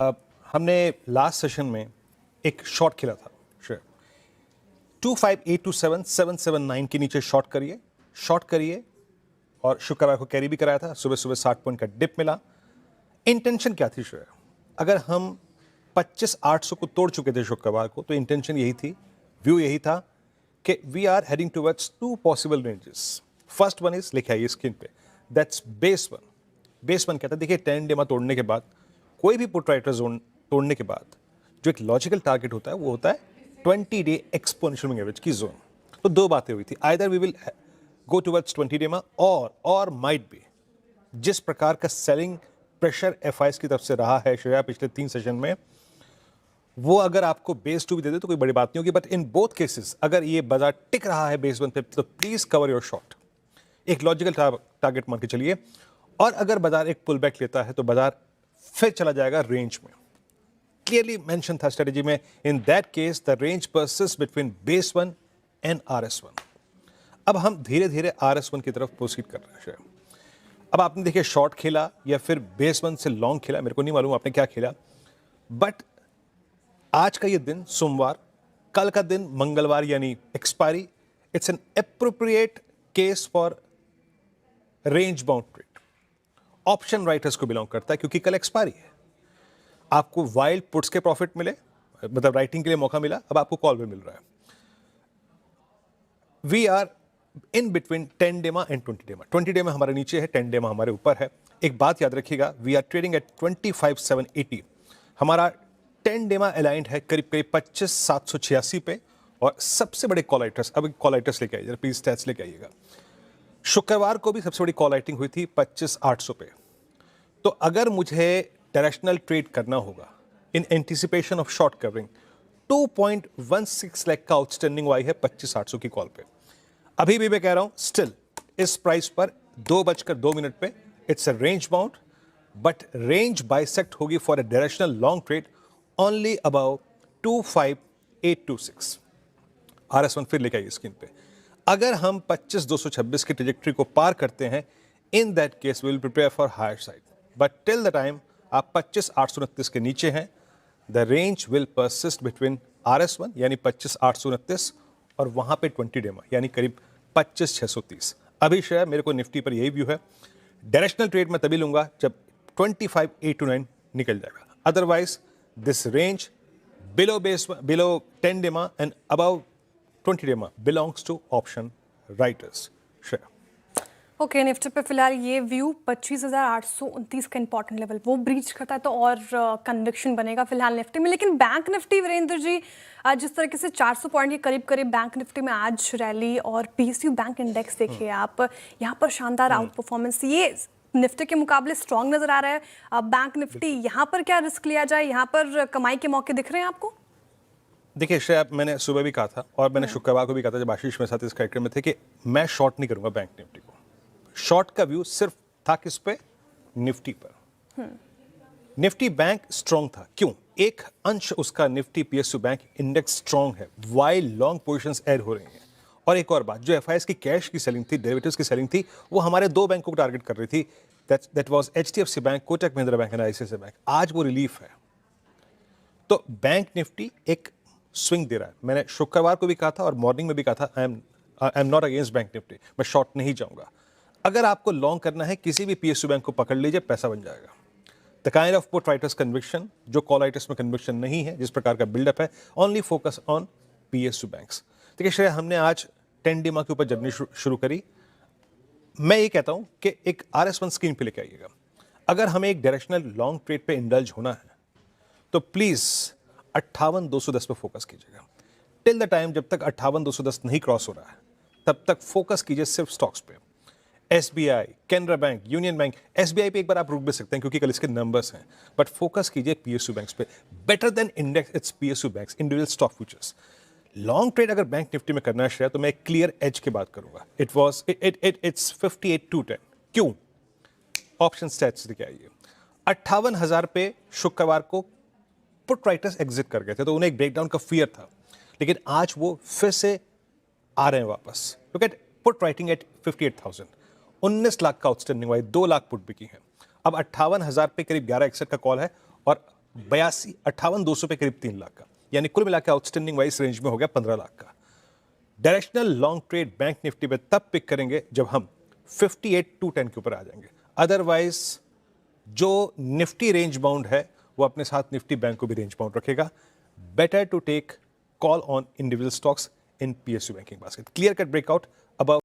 हमने last session में एक शॉर्ट खेला था शेयर 25827 779 के नीचे शॉर्ट करिए और शुक्रवार को कैरी भी कराया था। सुबह सुबह 60 पॉइंट का डिप मिला। इंटेंशन क्या थी शेयर? अगर हम 25,800 को तोड़ चुके थे शुक्रवार को, तो इंटेंशन यही थी, व्यू यही था कि we are heading towards two possible ranges. First one is, लिखा है स्क्रीन पे, that's base one. Base one कहता है, देखिए 10 डेमा तोड़ने के बाद, कोई भी पुट राइटर जोन तोड़ने के बाद जो एक लॉजिकल टारगेट होता है वो होता है 20 डे एक्सपोनेंशियल मूविंग एवरेज की जोन। तो दो बातें हुई थी, either we will go towards 20 DEMA और माइट बी जिस प्रकार का सेलिंग प्रेशर एफआईएस की तरफ से रहा है श्रेया पिछले 3 सेशन में, वो अगर आपको बेस 2 भी दे दे तो कोई बड़ी बात नहीं होगी। बट इन बोथ केसेस अगर ये बाजार टिक रहा है बेस 1 पे, तो प्लीज कवर योर शॉर्ट, एक लॉजिकल टारगेट मान के चलिए। और अगर बाजार एक पुल बैक लेता है तो बाजार फिर चला जाएगा रेंज में। क्लियरली मेंशन था स्ट्रेटेजी में, इन that case the range persist between base 1 and RS1। अब हम धीरे धीरे RS1 की तरफ प्रोसीड कर रहे हैं। अब आपने देखिए शॉर्ट खेला या फिर बेस 1 से लॉन्ग खेला, मेरे को नहीं मालूम आपने क्या खेला, बट आज का ये दिन सोमवार, कल का दिन मंगलवार यानी expiry, it's an appropriate case for range bound trade. Option writers को बिलोंग करता है क्योंकि कल एक्सपायरी है। आपको वाइल्ड पुट्स के प्रॉफिट मिले, मतलब राइटिंग के लिए मौका मिला, अब आपको कॉल भी मिल रहा है। वी आर इन बिटवीन 10 डेमा एंड 20 डेमा। 20 डेमा हमारे नीचे है, 10 डेमा हमारे ऊपर है। एक बात याद रखिएगा, वी आर ट्रेडिंग एट 25,780। हमारा 10 डेमा अलाइंड है करीब करीब 25,786 पे। और सबसे बड़े कॉल राइटर्स, अब कॉल राइटर्स लेके आइए, प्लीज स्टैट्स लेके आइएगा। शुक्रवार को भी सबसे बड़ी कॉल राइटिंग हुई थी 25,800 पे। तो अगर मुझे डायरेक्शनल ट्रेड करना होगा in anticipation of short covering, 2.16 lakh का आउटस्टैंडिंग वाई है 25,800 की कॉल पे। अभी भी मैं कह रहा हूं, स्टिल इस प्राइस पर 2:02 पे it's a range bound, but range bisect होगी for a directional long trade only about 25,826। RS1 फिर लेके आइए स्क्रीन पे। अगर हम 25,226 की ट्रेजेक्टरी को पार करते हैं, in that case we will prepare for higher side. But till the time आप 25,829 के नीचे हैं, the range will persist between RS1 यानी 25,829 और वहां पे 20 डेमा यानी करीब 25,630। अभी शायद मेरे को निफ्टी पर यही व्यू है, डायरेक्शनल ट्रेड में तभी लूंगा जब 25,829 निकल जाएगा। Otherwise this range below 10 DEMA and above 20 DEMA belongs to option writers. Shreya. Okay, Nifty पे फिलहाल ये व्यू 25,829 का इंपॉर्टेंट लेवल वो ब्रीच करता है तो और कन्विक्शन बनेगा फिलहाल निफ्टी में। लेकिन बैंक निफ्टी, वीरेंद्र जी, जिस तरीके से 400 पॉइंट के करीब करीब बैंक निफ्टी में आज रैली, और PSU बैंक इंडेक्स देखिए आप, यहाँ पर शानदार आउट परफॉर्मेंस, ये निफ्टी के मुकाबले स्ट्रॉन्ग नजर आ रहा है। बैंक निफ्टी, यहाँ पर क्या रिस्क लिया जाए? यहाँ पर कमाई के मौके दिख रहे हैं आपको? देखिए श्रेया, मैंने सुबह भी कहा था और मैंने शुक्रवार को भी कहा था जब आशीष मेरे साथ इस कार्यक्रम में थे कि मैं शॉर्ट नहीं करूंगा बैंक निफ्टी को। शॉर्ट का व्यू सिर्फ था किस पे? निफ्टी पर। निफ्टी बैंक स्ट्रॉन्ग था, क्यों? एक अंश उसका Nifty PSU bank index strong है, वाइल लॉन्ग पोजीशंस ऐड हो रही हैं। और एक और बात, जो एफआईएस की कैश की सेलिंग थी, डेरिवेटिव्स की सेलिंग थी, वो हमारे 2 बैंकों को टारगेट कर रही थी, that was HDFC bank, Kotak Mahindra bank and ICICI bank. आज वो रिलीफ है। तो बैंक निफ्टी एक स्विंग दे रहा है। मैंने शुक्रवार को भी कहा था और मॉर्निंग में भी कहा था, I am not against bank Nifty, मैं शॉर्ट नहीं जाऊंगा। अगर आपको लॉन्ग करना है, किसी भी PSU बैंक को पकड़ लीजिए, पैसा बन जाएगा। The kind of put writers conviction, जो कॉल राइटर्स में कन्विक्शन नहीं है, जिस प्रकार का बिल्डअप है, only focus on PSU banks. देखिए श्रेया, हमने आज 10 DEMA के ऊपर जर्नी शुरू करी। मैं ये कहता हूं कि एक RS1 स्क्रीन पे लेके आइएगा। अगर हमें एक डायरेक्शनल लॉन्ग ट्रेड पे इंडल्ज होना है तो प्लीज 58,210 पे फोकस कीजिएगा। टिल द टाइम जब तक 58,210 नहीं क्रॉस हो रहा है, तब तक फोकस कीजिए सिर्फ स्टॉक्स पे। SBI, Canara bank, union bank. SBI पे एक बार आप रुक भी सकते हैं क्योंकि कल इसके नंबर्स हैं, बट फोकस कीजिए PSU बैंक्स पे। Better than index it's PSU banks, individual stock futures. Long trade अगर बैंक निफ्टी में करना है तो मैं क्लियर एज की बात करूंगा। इट्स 58,210। क्यों? ऑप्शन स्टैट्स दिखे आइए। 58,000 पे शुक्रवार को पुट राइटर्स एग्जिट कर गए थे, तो उन्हें एक ब्रेकडाउन का फियर था, लेकिन आज वो फिर से आ रहे हैं वापस। Look at put writing at 58,000। 19 lakh का आउटस्टैंडिंग हुआ है, 2 लाख पुट बिकी है। अब 58,000 पे करीब 11 एक्सेट का कॉल है और 58,200 पे करीब 3 लाख का, यानी कुल मिला के आउटस्टैंडिंग वाइज रेंज में हो गया 15 लाख का। Directional long trade bank Nifty पे तब पिक करेंगे जब हम 58,210 के ऊपर आ जाएंगे। अदरवाइज जो निफ्टी रेंज बाउंड है वो अपने साथ निफ्टी बैंक को भी रेंज बाउंड रखेगा। Better to take call on individual stocks in PSU banking basket. Clear cut breakout about.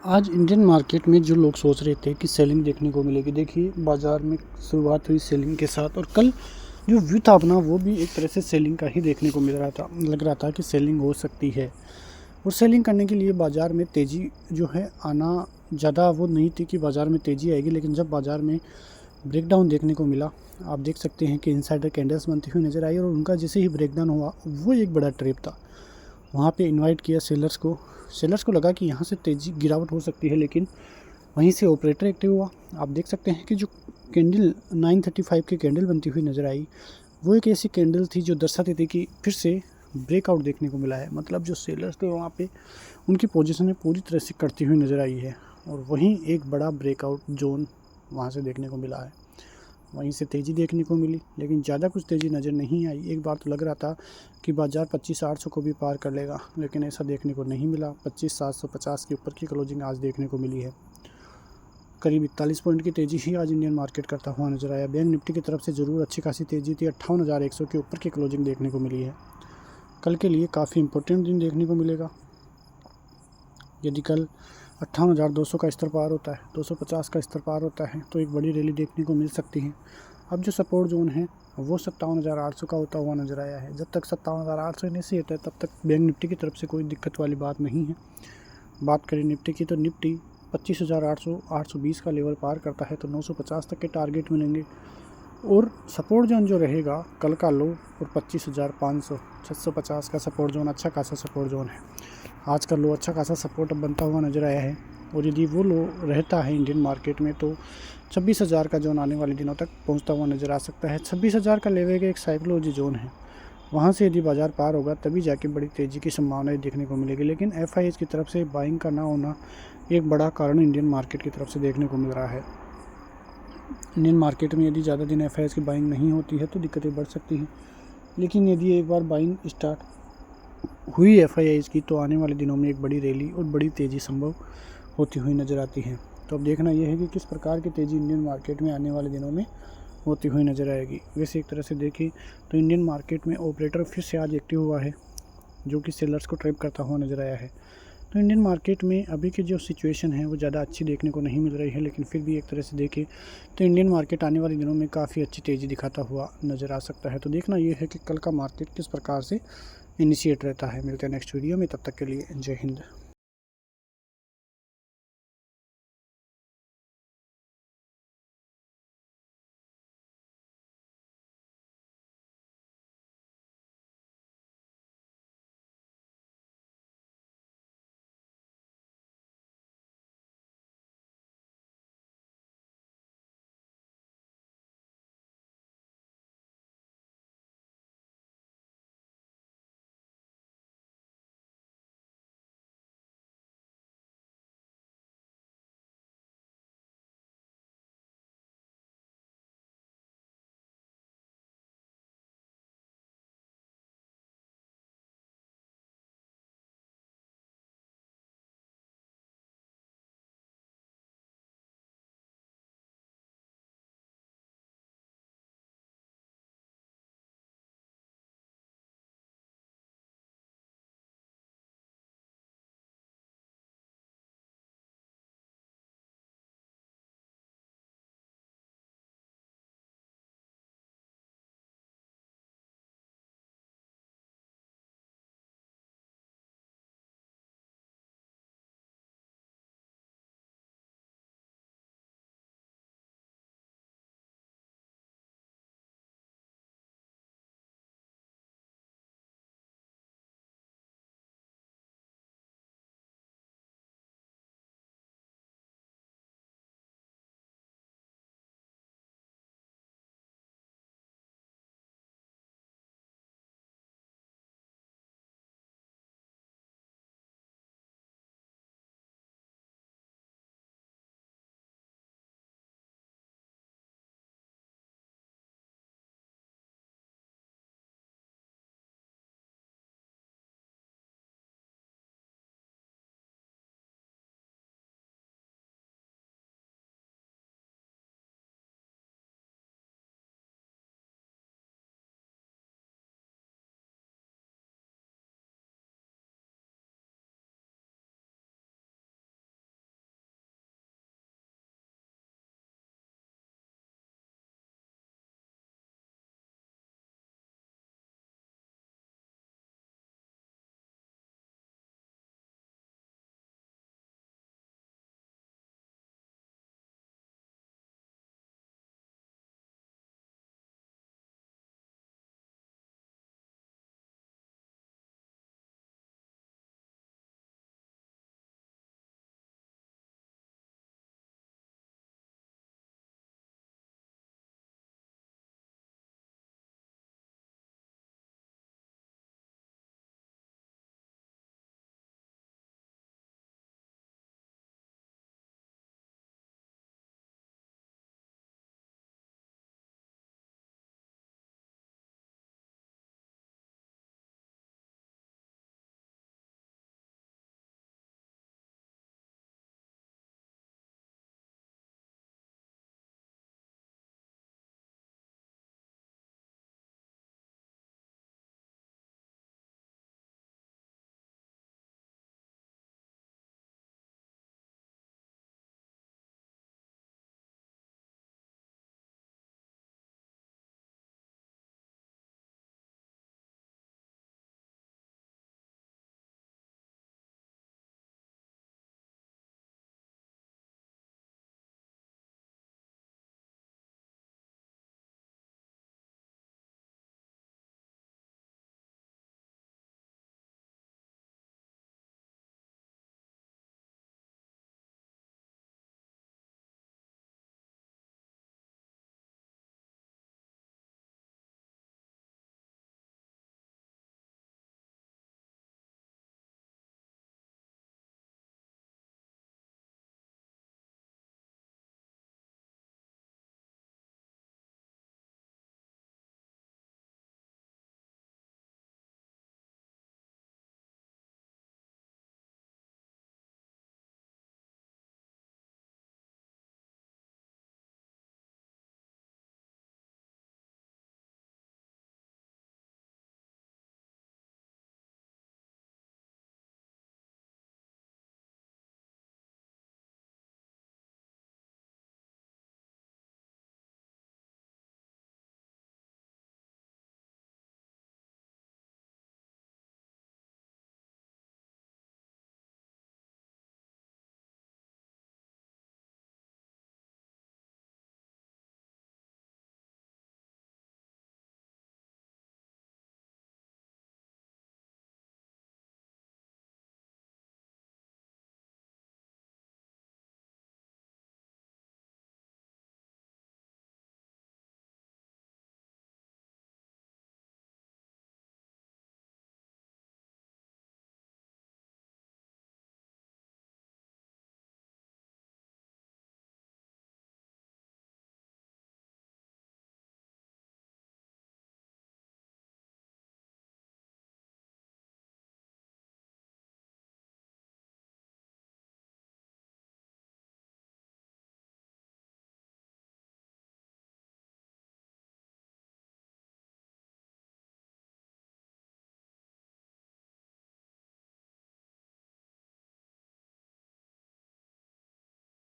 आज इंडियन मार्केट में जो लोग सोच रहे थे कि सेलिंग देखने को मिलेगी, देखिए बाजार में शुरुआत हुई सेलिंग के साथ, और कल जो व्यू था अपना वो भी एक तरह से सेलिंग का ही देखने को मिल रहा था। लग रहा था कि सेलिंग हो सकती है, और सेलिंग करने के लिए बाज़ार में तेज़ी जो है आना ज़्यादा वो नहीं थी कि बाज़ार में तेज़ी आएगी। लेकिन जब बाज़ार में ब्रेकडाउन देखने को मिला, आप देख सकते हैं कि इनसाइडर कैंडल्स बनती हुई नज़र आई, और उनका जैसे ही ब्रेकडाउन हुआ वो एक बड़ा ट्रेप था। वहाँ पे इनवाइट किया सेलर्स को लगा कि यहाँ से तेज़ी गिरावट हो सकती है, लेकिन वहीं से ऑपरेटर एक्टिव हुआ। आप देख सकते हैं कि जो कैंडल 935 की कैंडल बनती हुई नज़र आई, वो एक ऐसी कैंडल थी जो दर्शाती थी कि फिर से ब्रेकआउट देखने को मिला है। मतलब जो सेलर्स थे वहाँ पे उनकी पोजीशनें पूरी तरह से कटती हुई नज़र आई है, और वहीं एक बड़ा ब्रेकआउट जोन वहाँ से देखने को मिला है। वहीं से तेज़ी देखने को मिली, लेकिन ज़्यादा कुछ तेज़ी नज़र नहीं आई। एक बार तो लग रहा था कि बाज़ार 25,800 को भी पार कर लेगा, लेकिन ऐसा देखने को नहीं मिला। 25,750 के ऊपर की क्लोजिंग आज देखने को मिली है। करीब 41 पॉइंट की तेज़ी ही आज इंडियन मार्केट करता हुआ नज़र आया। बैंक निफ्टी की तरफ से ज़रूर अच्छी खासी तेज़ी थी, 58,100 के ऊपर की क्लोजिंग देखने को मिली है। कल के लिए काफ़ी इंपॉर्टेंट दिन देखने को मिलेगा। यदि कल 58,200 का स्तर पार होता है, 250 का स्तर पार होता है, तो एक बड़ी रैली देखने को मिल सकती है। अब जो सपोर्ट जोन है वो 57,800 का होता हुआ नज़र आया है। जब तक 57,800 नहीं से होता है तब तक बैंक निफ्टी की तरफ से कोई दिक्कत वाली बात नहीं है। बात करें निफ्टी की, तो निफ्टी 25,820 का लेवल पार करता है तो 950 तक के टारगेट मिलेंगे, और सपोर्ट जोन जो रहेगा कल का लो और 25,500 650 का सपोर्ट जोन अच्छा खासा सपोर्ट जोन है। आज का लो अच्छा खासा सपोर्ट अब बनता हुआ नज़र आया है, और यदि वो लो रहता है इंडियन मार्केट में तो 26,000 का जोन आने वाले दिनों तक पहुंचता हुआ नज़र आ सकता है। 26,000 का लेवल का एक साइकोलॉजी जोन है, वहां से यदि बाज़ार पार होगा तभी जाके बड़ी तेज़ी की संभावनाएं देखने को मिलेगी। लेकिन FIs की तरफ से बाइंग का ना होना एक बड़ा कारण इंडियन मार्केट की तरफ से देखने को मिल रहा है। इंडियन मार्केट में यदि ज़्यादा दिन FIs की बाइंग नहीं होती है तो दिक्कतें बढ़ सकती हैं, लेकिन यदि एक बार बाइंग स्टार्ट हुई FIs की तो आने वाले दिनों में एक बड़ी रैली और बड़ी तेज़ी संभव होती हुई नज़र आती है। तो अब देखना यह है कि किस प्रकार की तेज़ी इंडियन मार्केट में आने वाले दिनों में होती हुई नज़र आएगी। वैसे एक तरह से देखें तो इंडियन मार्केट में ऑपरेटर फिर से आज एक्टिव हुआ है, जो कि सेलर्स को ट्रैप करता हुआ नज़र आया है। तो इंडियन मार्केट में अभी की जो सिचुएशन है वो ज़्यादा अच्छी देखने को नहीं मिल रही है, लेकिन फिर भी एक तरह से देखें तो इंडियन मार्केट आने वाले दिनों में काफ़ी अच्छी तेज़ी दिखाता हुआ नज़र आ सकता है। तो देखना ये है कि कल का मार्केट किस प्रकार से इनिशिएट रहता है। मिलते हैं नेक्स्ट वीडियो में, तब तक के लिए जय हिंद।